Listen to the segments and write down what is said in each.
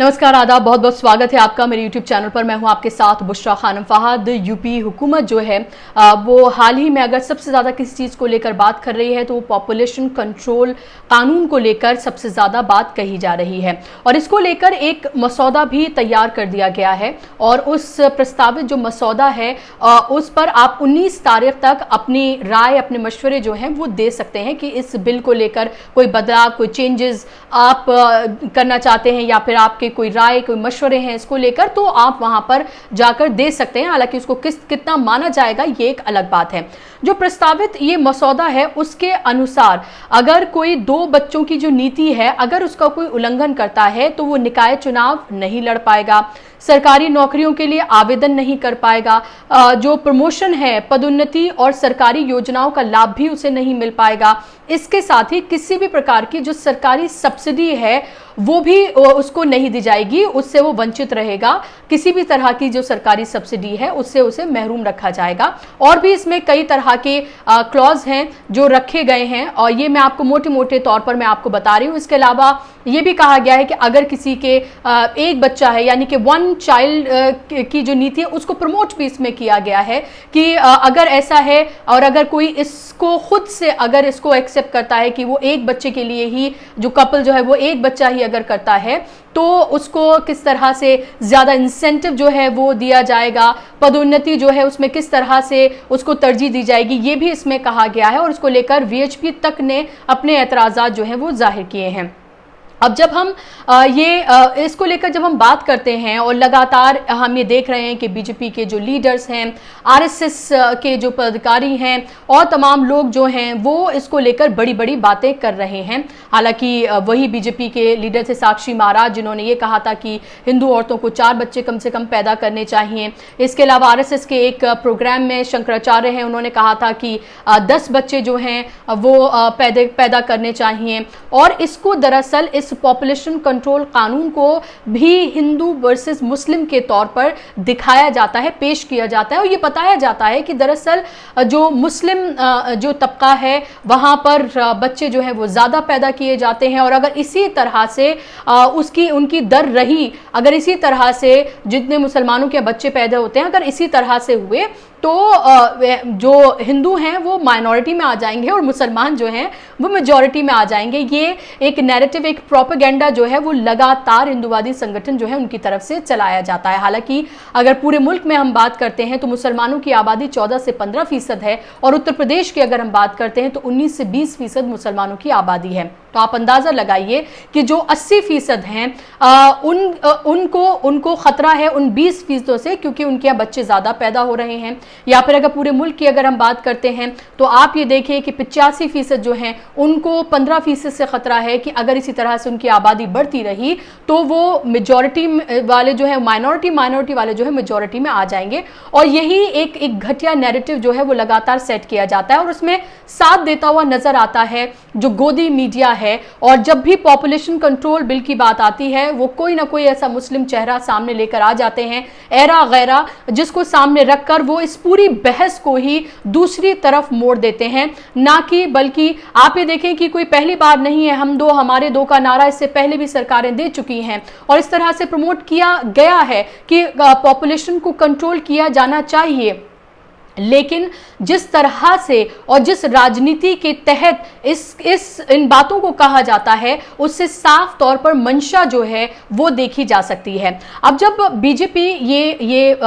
नमस्कार, आदाब, बहुत बहुत स्वागत है आपका मेरे YouTube चैनल पर। मैं हूं आपके साथ बुशरा खानम फहद। यूपी हुकूमत जो है वो हाल ही में अगर सबसे ज़्यादा किसी चीज़ को लेकर बात कर रही है तो वो पॉपुलेशन कंट्रोल कानून को लेकर सबसे ज़्यादा बात कही जा रही है और इसको लेकर एक मसौदा भी तैयार कर दिया गया है और उस प्रस्तावित जो मसौदा है उस पर आप 19 तारीख तक अपनी राय, अपने मशवरे जो हैं वो दे सकते हैं कि इस बिल को लेकर कोई बदलाव, कोई चेंजेस आप करना चाहते हैं या फिर आपके कोई राय, कोई मशवरे हैं इसको लेकर, तो आप वहां पर जाकर दे सकते हैं। हालांकि उसको कितना माना जाएगा ये एक अलग बात है। जो प्रस्तावित ये मसौदा है उसके अनुसार अगर कोई 2 बच्चों की जो नीति है अगर उसका कोई उल्लंघन करता है तो वो निकाय चुनाव नहीं लड़ पाएगा, सरकारी नौकरियों के लिए आवेदन नहीं कर पाएगा, जो प्रमोशन है, पदोन्नति और सरकारी योजनाओं का लाभ भी उसे नहीं मिल पाएगा। इसके साथ ही किसी भी प्रकार की जो सरकारी सब्सिडी है वो भी उसको नहीं दी जाएगी, उससे वो वंचित रहेगा। किसी भी तरह की जो सरकारी सब्सिडी है उससे उसे महरूम रखा जाएगा। और भी इसमें कई तरह के क्लॉज हैं जो रखे गए हैं और ये मैं आपको मोटे मोटे तौर पर मैं आपको बता रही हूँ। इसके अलावा ये भी कहा गया है कि अगर किसी के एक बच्चा है यानी कि 1 चाइल्ड की जो नीति है उसको प्रमोट भी इसमें किया गया है कि अगर ऐसा है और अगर कोई इसको खुद से अगर इसको एक्सेप्ट करता है कि वो एक बच्चे के लिए ही, जो कपल जो है वो एक बच्चा ही अगर करता है तो उसको किस तरह से ज्यादा इंसेंटिव जो है वो दिया जाएगा, पदोन्नति जो है उसमें किस तरह से उसको तरजीह दी जाएगी, ये भी इसमें कहा गया है। और इसको लेकर वीएचपी तक ने अपने एतराज़ात जो है वो जाहिर किए हैं। अब जब हम इसको लेकर जब हम बात करते हैं और लगातार हम ये देख रहे हैं कि बीजेपी के जो लीडर्स हैं, आरएसएस के जो पदाधिकारी हैं और तमाम लोग जो हैं वो इसको लेकर बड़ी बड़ी बातें कर रहे हैं। हालांकि वही बीजेपी के लीडर थे साक्षी महाराज जिन्होंने ये कहा था कि हिंदू औरतों को 4 बच्चे कम से कम पैदा करने चाहिए। इसके अलावा आरएसएस के एक प्रोग्राम में शंकराचार्य हैं, उन्होंने कहा था कि 10 बच्चे जो हैं वो पैदा करने चाहिए। और इसको दरअसल इस पॉपुलेशन कंट्रोल कानून को भी हिंदू वर्सेस मुस्लिम के तौर पर दिखाया जाता है, पेश किया जाता है और ये बताया जाता है कि दरअसल जो मुस्लिम जो तबका है वहां पर बच्चे जो है वो ज्यादा पैदा किए जाते हैं और अगर इसी तरह से उनकी दर रही, अगर इसी तरह से जितने मुसलमानों के बच्चे पैदा होते हैं अगर इसी तरह से हुए तो जो हिंदू हैं वो माइनॉरिटी में आ जाएंगे और मुसलमान जो हैं वो मेजॉरिटी में आ जाएंगे। ये एक नैरेटिव, एक प्रोपेगेंडा जो है वो लगातार हिंदूवादी संगठन जो है उनकी तरफ से चलाया जाता है। हालांकि अगर पूरे मुल्क में हम बात करते हैं तो मुसलमानों की आबादी 14 से 15% है और उत्तर प्रदेश की अगर हम बात करते हैं तो 19 से 20% मुसलमानों की आबादी है। तो आप अंदाजा लगाइए कि जो 80% हैं उनको खतरा है उन 20% से, क्योंकि उनके यहाँ बच्चे ज्यादा पैदा हो रहे हैं। या फिर अगर पूरे मुल्क की अगर हम बात करते हैं तो आप ये देखिए कि 85% जो हैं उनको 15% से खतरा है कि अगर इसी तरह से उनकी आबादी बढ़ती रही तो वो मेजॉरिटी वाले जो है माइनॉरिटी वाले जो है मेजॉरिटी में आ जाएंगे। और यही एक घटिया नैरेटिव जो है वो लगातार सेट किया जाता है और उसमें साथ देता हुआ नजर आता है जो गोदी मीडिया है। और जब भी पॉपुलेशन कंट्रोल बिल की बात आती है वो कोई ना कोई ऐसा मुस्लिम चेहरा सामने लेकर आ जाते हैं, ऐरा गैरा, जिसको सामने रखकर वो इस पूरी बहस को ही दूसरी तरफ मोड़ देते हैं। ना कि बल्कि आप ये देखें कि कोई पहली बार नहीं है, हम दो हमारे दो का नारा इससे पहले भी सरकारें दे चुकी हैं और इस तरह से प्रमोट किया गया है कि पॉपुलेशन को कंट्रोल किया जाना चाहिए। लेकिन जिस तरह से और जिस राजनीति के तहत इन बातों को कहा जाता है उससे साफ तौर पर मंशा जो है वो देखी जा सकती है। अब जब बीजेपी ये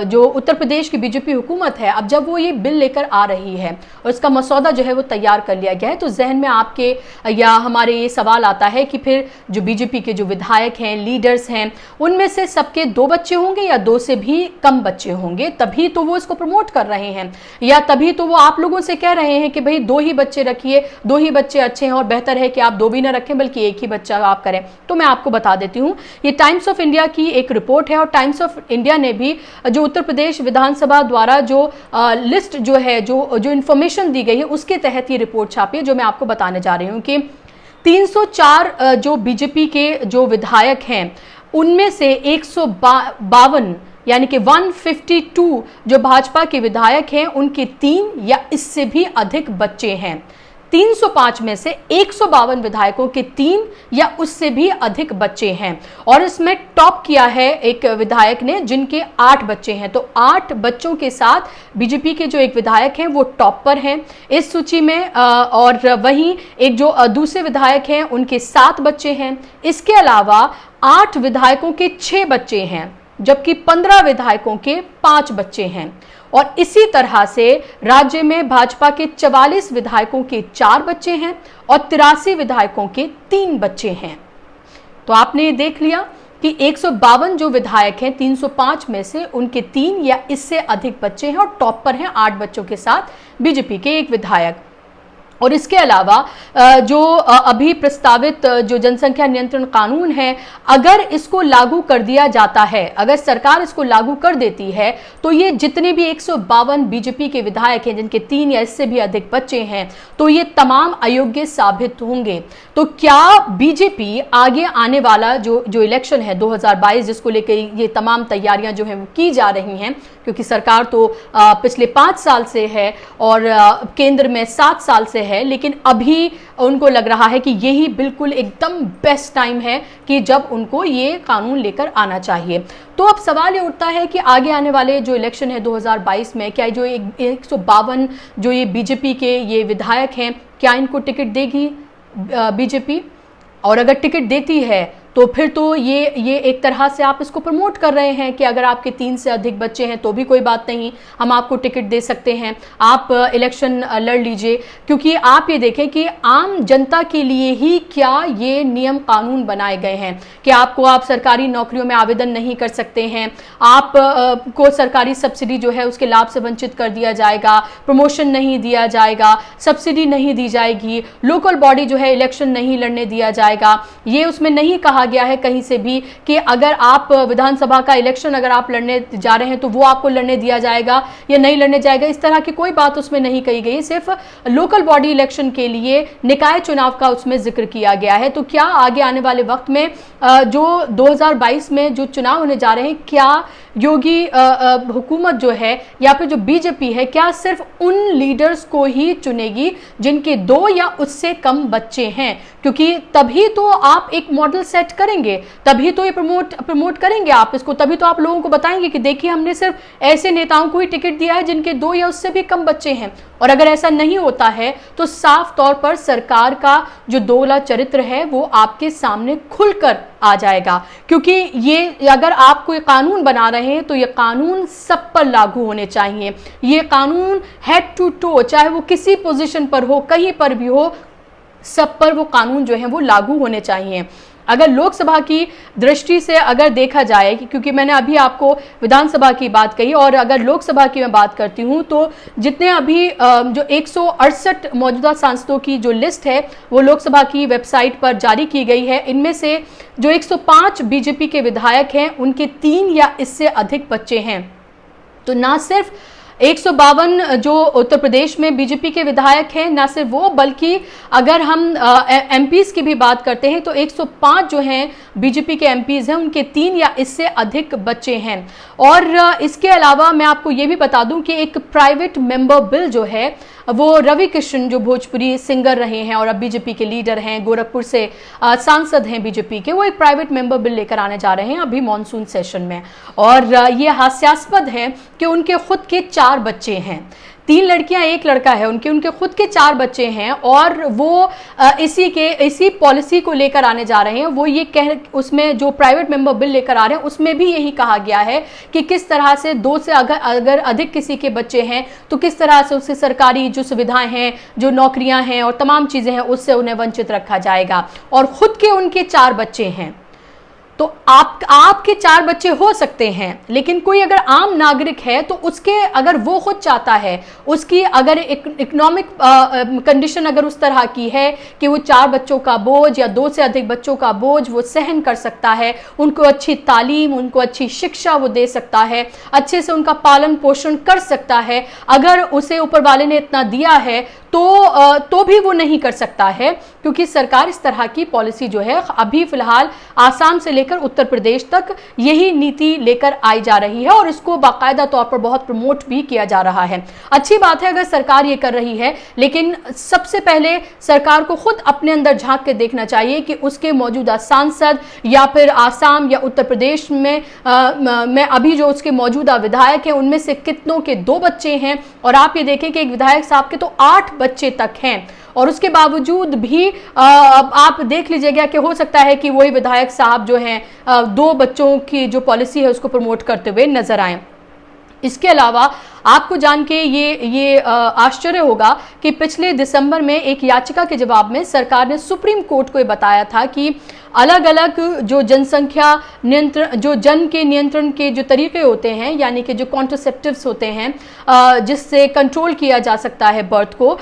जो उत्तर प्रदेश की बीजेपी हुकूमत है, अब जब वो ये बिल लेकर आ रही है और इसका मसौदा जो है वो तैयार कर लिया गया है तो जहन में आपके या हमारे ये सवाल आता है कि फिर जो बीजेपी के जो विधायक हैं, लीडर्स हैं, उनमें से सबके 2 बच्चे होंगे या 2 से भी कम बच्चे होंगे, तभी तो वो इसको प्रमोट कर रहे हैं, या तभी तो वो आप लोगों से कह रहे हैं कि भाई 2 ही बच्चे रखिए, 2 ही बच्चे अच्छे हैं और बेहतर है कि आप 2 भी ना रखें बल्कि 1 ही बच्चा आप करें। तो मैं आपको बता देती हूं, ये टाइम्स ऑफ इंडिया की एक रिपोर्ट है और टाइम्स ऑफ इंडिया ने भी जो उत्तर प्रदेश विधानसभा द्वारा जो लिस्ट जो है, जो इंफॉर्मेशन दी गई है उसके तहत ये रिपोर्ट छापी है जो मैं आपको बताने जा रही हूं कि 304 जो बीजेपी के जो विधायक हैं उनमें से 152 यानी कि 152 जो भाजपा के विधायक हैं उनके 3 या इससे भी अधिक बच्चे हैं। 305 में से 152 विधायकों के 3 या उससे भी अधिक बच्चे हैं। और इसमें टॉप किया है एक विधायक ने जिनके 8 बच्चे हैं। तो 8 बच्चों के साथ बीजेपी के जो एक विधायक हैं वो टॉप पर हैं इस सूची में। और वहीं एक जो दूसरे विधायक हैं उनके 7 बच्चे हैं। इसके अलावा 8 विधायकों के 6 बच्चे हैं, जबकि 15 विधायकों के 5 बच्चे हैं। और इसी तरह से राज्य में भाजपा के 44 विधायकों के 4 बच्चे हैं और 83 विधायकों के 3 बच्चे हैं। तो आपने देख लिया कि 152 जो विधायक हैं 305 में से उनके 3 या इससे अधिक बच्चे हैं और टॉप पर हैं 8 बच्चों के साथ बीजेपी के एक विधायक। और इसके अलावा जो अभी प्रस्तावित जो जनसंख्या नियंत्रण कानून है, अगर इसको लागू कर दिया जाता है, अगर सरकार इसको लागू कर देती है, तो ये जितने भी 152 बीजेपी के विधायक हैं जिनके 3 या इससे भी अधिक बच्चे हैं, तो ये तमाम अयोग्य साबित होंगे। तो क्या बीजेपी आगे आने वाला जो इलेक्शन है 2022, जिसको लेकर ये तमाम तैयारियां जो हैं वो की जा रही हैं, क्योंकि सरकार तो पिछले 5 साल से है और केंद्र में 7 साल से है, लेकिन अभी उनको लग रहा है कि यही बिल्कुल एकदम बेस्ट टाइम है कि जब उनको ये कानून लेकर आना चाहिए। तो अब सवाल ये उठता है कि आगे आने वाले जो इलेक्शन है 2022 में क्या जो 152 जो ये बीजेपी के ये विधायक हैं, क्या इनको टिकट देगी बीजेपी? और अगर टिकट देती है तो फिर तो ये एक तरह से आप इसको प्रमोट कर रहे हैं कि अगर आपके 3 से अधिक बच्चे हैं तो भी कोई बात नहीं, हम आपको टिकट दे सकते हैं, आप इलेक्शन लड़ लीजिए। क्योंकि आप ये देखें कि आम जनता के लिए ही क्या ये नियम कानून बनाए गए हैं कि आप सरकारी नौकरियों में आवेदन नहीं कर सकते हैं, आप को सरकारी सब्सिडी जो है उसके लाभ से वंचित कर दिया जाएगा, प्रमोशन नहीं दिया जाएगा, सब्सिडी नहीं दी जाएगी, लोकल बॉडी जो है इलेक्शन नहीं लड़ने दिया जाएगा। ये उसमें नहीं कहा गया है कहीं से भी कि अगर आप विधानसभा का इलेक्शन अगर आप लड़ने जा रहे हैं तो वो आपको लड़ने दिया जाएगा या नहीं लड़ने जाएगा, इस तरह की कोई बात उसमें नहीं कही गई। सिर्फ लोकल बॉडी इलेक्शन के लिए निकाय चुनाव का उसमें जिक्र किया गया है। तो क्या आगे आने वाले वक्त में जो 2022 में जो चुनाव होने जा रहे हैं, क्या योगी हुकूमत जो है या फिर जो बीजेपी है, क्या सिर्फ उन लीडर्स को ही चुनेगी जिनके 2 या उससे कम बच्चे हैं? क्योंकि तभी तो आप एक मॉडल सेट करेंगे, तभी तो ये प्रमोट करेंगे आप इसको, तभी तो आप लोगों को बताएंगे कि देखिए हमने सिर्फ ऐसे नेताओं को ही टिकट दिया है जिनके 2 या उससे भी कम बच्चे हैं। और अगर ऐसा नहीं होता है तो साफ तौर पर सरकार का जो दोगला चरित्र है वो आपके सामने खुलकर आ जाएगा। क्योंकि ये अगर आप कोई कानून बना रहे हैं तो ये कानून सब पर लागू होने चाहिए। ये कानून हेड टू टो, चाहे वो किसी पोजीशन पर हो, कहीं पर भी हो, सब पर वो कानून जो है वो लागू होने चाहिए। अगर लोकसभा की दृष्टि से अगर देखा जाए, क्योंकि मैंने अभी आपको विधानसभा की बात कही और अगर लोकसभा की मैं बात करती हूं तो जितने अभी जो 168 मौजूदा सांसदों की जो लिस्ट है वो लोकसभा की वेबसाइट पर जारी की गई है। इनमें से जो 105 बीजेपी के विधायक हैं उनके 3 या इससे अधिक बच्चे हैं। तो ना सिर्फ 152 जो उत्तर प्रदेश में बीजेपी के विधायक हैं, ना सिर्फ वो, बल्कि अगर हम एमपीज की भी बात करते हैं तो 105 जो हैं बीजेपी के एमपीज हैं उनके 3 या इससे अधिक बच्चे हैं। और इसके अलावा मैं आपको ये भी बता दूं कि एक प्राइवेट मेंबर बिल जो है वो रवि किशन जो भोजपुरी सिंगर रहे हैं और अब बीजेपी के लीडर हैं, गोरखपुर से सांसद हैं बीजेपी के, वो एक प्राइवेट मेंबर बिल लेकर आने जा रहे हैं अभी मॉनसून सेशन में। और ये हास्यास्पद है कि उनके खुद के 4 बच्चे हैं, 3 लड़कियां 1 लड़का है, उनके खुद के 4 बच्चे हैं और वो इसी पॉलिसी को लेकर आने जा रहे हैं। वो ये उसमें जो प्राइवेट मेंबर बिल लेकर आ रहे हैं उसमें भी यही कहा गया है कि किस तरह से 2 से अगर अधिक किसी के बच्चे हैं तो किस तरह से उससे सरकारी जो सुविधाएं हैं, जो नौकरियां हैं और तमाम चीजें हैं उससे उन्हें वंचित रखा जाएगा। और खुद के उनके 4 बच्चे हैं, तो आपके 4 बच्चे हो सकते हैं, लेकिन कोई अगर आम नागरिक है तो उसके अगर वो खुद चाहता है, उसकी अगर इकोनॉमिक कंडीशन अगर उस तरह की है कि वो 4 बच्चों का बोझ या 2 से अधिक बच्चों का बोझ वो सहन कर सकता है, उनको अच्छी तालीम, उनको अच्छी शिक्षा वो दे सकता है, अच्छे से उनका पालन पोषण कर सकता है, अगर उसे ऊपर वाले ने इतना दिया है तो भी वो नहीं कर सकता है, क्योंकि सरकार इस तरह की पॉलिसी जो है अभी फिलहाल आसाम से लेकर उत्तर प्रदेश तक यही नीति लेकर आई जा रही है और इसको बाकायदा तौर पर बहुत प्रमोट भी किया जा रहा है। अच्छी बात है अगर सरकार ये कर रही है, लेकिन सबसे पहले सरकार को खुद अपने अंदर झांक के देखना चाहिए कि उसके मौजूदा सांसद या फिर आसाम या उत्तर प्रदेश में अभी जो उसके मौजूदा विधायक हैं उनमें से कितनों के 2 बच्चे हैं। और आप ये देखें कि एक विधायक साहब के तो 8 बच्चे तक हैं और उसके बावजूद भी आप देख लीजिएगा कि हो सकता है कि वही विधायक साहब जो हैं 2 बच्चों की जो पॉलिसी है उसको प्रमोट करते हुए नजर आए। इसके अलावा आपको जान के ये आश्चर्य होगा कि पिछले दिसंबर में एक याचिका के जवाब में सरकार ने सुप्रीम कोर्ट को ये बताया था कि अलग अलग जो जनसंख्या नियंत्रण, जो जन के नियंत्रण के जो तरीके होते हैं, यानी कि जो कॉन्ट्रासेप्टिव्स होते हैं जिससे कंट्रोल किया जा सकता है बर्थ को,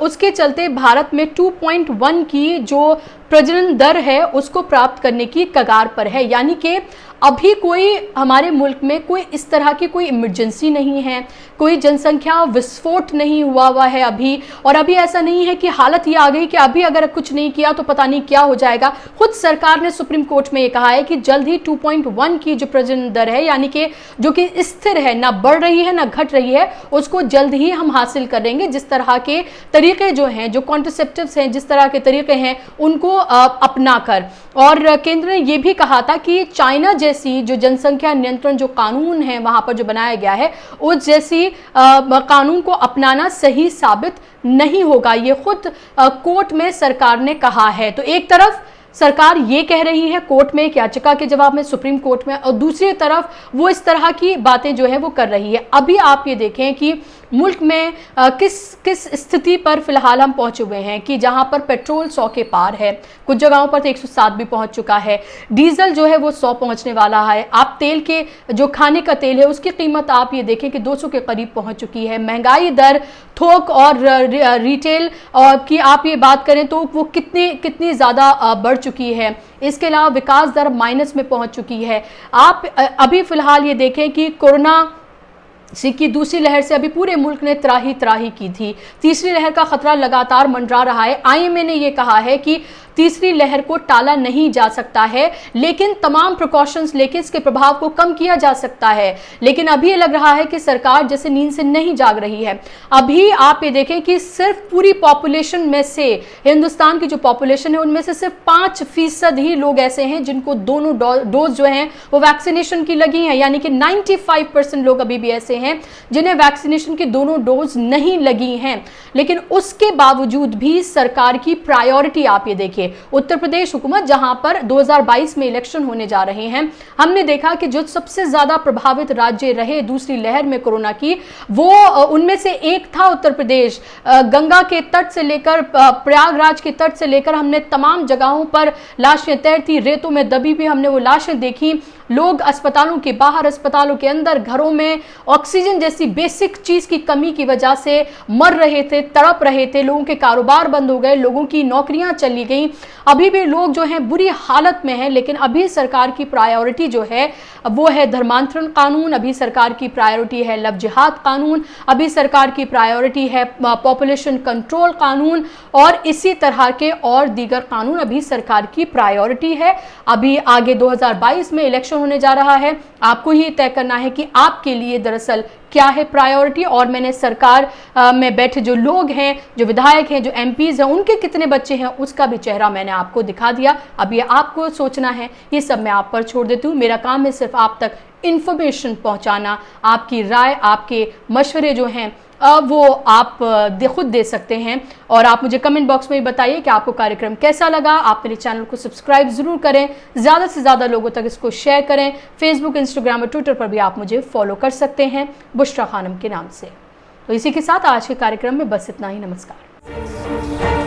उसके चलते भारत में 2.1 की जो प्रजनन दर है उसको प्राप्त करने की कगार पर है। यानी कि अभी कोई हमारे मुल्क में कोई इस तरह की कोई इमरजेंसी नहीं है, कोई जनसंख्या विस्फोट नहीं हुआ है अभी, और अभी ऐसा नहीं है कि हालत ये आ गई कि अभी अगर कुछ नहीं किया तो पता नहीं क्या हो जाएगा। खुद सरकार ने सुप्रीम कोर्ट में ये कहा है कि जल्द ही 2.1 की जो प्रजनन दर है, यानी कि जो कि स्थिर है, ना बढ़ रही है ना घट रही है, उसको जल्द ही हम हासिल करेंगे। जिस तरह के तरीके जो हैं, जो कॉन्ट्रासेप्टिव्स हैं, जिस तरह के तरीके हैं उनको अपना कर। और केंद्र ने यह भी कहा था कि चाइना जैसी जो जनसंख्या नियंत्रण जो कानून है वहां पर जो बनाया गया है उस जैसी कानून को अपनाना सही साबित नहीं होगा। ये खुद कोर्ट में सरकार ने कहा है। तो एक तरफ सरकार ये कह रही है कोर्ट में एक याचिका के जवाब में, सुप्रीम कोर्ट में, और दूसरी तरफ वो इस तरह की बातें जो है वो कर रही है। अभी आप ये देखें कि मुल्क में किस स्थिति पर फिलहाल हम पहुंचे हुए हैं कि जहां पर पेट्रोल 100 के पार है, कुछ जगहों पर तो 107 भी पहुंच चुका है, डीजल जो है वो 100 पहुंचने वाला है। आप तेल के जो खाने का तेल है उसकी कीमत आप ये देखें कि 200 के करीब पहुंच चुकी है। महंगाई दर थोक और रिटेल की आप ये बात करें तो वो कितनी ज़्यादा बढ़ चुकी है। इसके अलावा विकास दर माइनस में पहुंच चुकी है। आप अभी फिलहाल ये देखें कि कोरोना की दूसरी लहर से अभी पूरे मुल्क ने त्राही की थी। तीसरी लहर का खतरा लगातार मंडरा रहा है। आईएमए ने यह कहा है कि तीसरी लहर को टाला नहीं जा सकता है, लेकिन तमाम प्रिकॉशंस लेके इसके प्रभाव को कम किया जा सकता है। लेकिन अभी ये लग रहा है कि सरकार जैसे नींद से नहीं जाग रही है। अभी आप ये देखें कि सिर्फ पूरी पॉपुलेशन में से, हिंदुस्तान की जो पॉपुलेशन है उनमें से सिर्फ 5% ही लोग ऐसे हैं जिनको दोनों डोज जो हैं वो वैक्सीनेशन की लगी हैं। यानी कि 95% लोग अभी भी ऐसे हैं जिन्हें वैक्सीनेशन की दोनों डोज नहीं लगी हैं। लेकिन उसके बावजूद भी सरकार की प्रायोरिटी आप ये देखिए, उत्तर प्रदेश हुकूमत जहां पर 2022 में इलेक्शन होने जा रहे हैं, हमने देखा कि जो सबसे ज्यादा प्रभावित राज्य रहे दूसरी लहर में कोरोना की, वो उनमें से एक था उत्तर प्रदेश। गंगा के तट से लेकर प्रयागराज के तट से लेकर हमने तमाम जगहों पर लाशें तैरती, रेतों में दबी भी हमने वो लाशें देखी। लोग अस्पतालों के बाहर, अस्पतालों के अंदर, घरों में ऑक्सीजन जैसी बेसिक चीज की कमी की वजह से मर रहे थे, तड़प रहे थे। लोगों के कारोबार बंद हो गए, लोगों की नौकरियां चली गई। अभी भी लोग जो हैं बुरी हालत में हैं। लेकिन अभी सरकार की प्रायोरिटी जो है वो है धर्मांतरण कानून, अभी सरकार की प्रायोरिटी है लव जिहाद कानून, अभी सरकार की प्रायोरिटी है पॉपुलेशन कंट्रोल कानून, और इसी तरह के और दीगर कानून अभी सरकार की प्रायोरिटी है। अभी आगे 2022 में इलेक्शन होने जा रहा है, आपको ही तय करना है कि आपके लिए दरअसल क्या है प्रायोरिटी। और मैंने सरकार में बैठे जो लोग हैं, जो विधायक हैं, जो एमपीज हैं, उनके कितने बच्चे हैं उसका भी चेहरा मैंने आपको दिखा दिया। अब ये आपको सोचना है, ये सब मैं आप पर छोड़ देती हूँ। मेरा काम है सिर्फ आप तक इंफॉर्मेशन पहुंचाना। आपकी राय, आपके मशवरे जो हैं वो आप खुद दे सकते हैं। और आप मुझे कमेंट बॉक्स में भी बताइए कि आपको कार्यक्रम कैसा लगा। आप मेरे चैनल को सब्सक्राइब जरूर करें, ज़्यादा से ज़्यादा लोगों तक इसको शेयर करें। फेसबुक, इंस्टाग्राम और ट्विटर पर भी आप मुझे फॉलो कर सकते हैं बुशरा खानम के नाम से। तो इसी के साथ आज के कार्यक्रम में बस इतना ही। नमस्कार।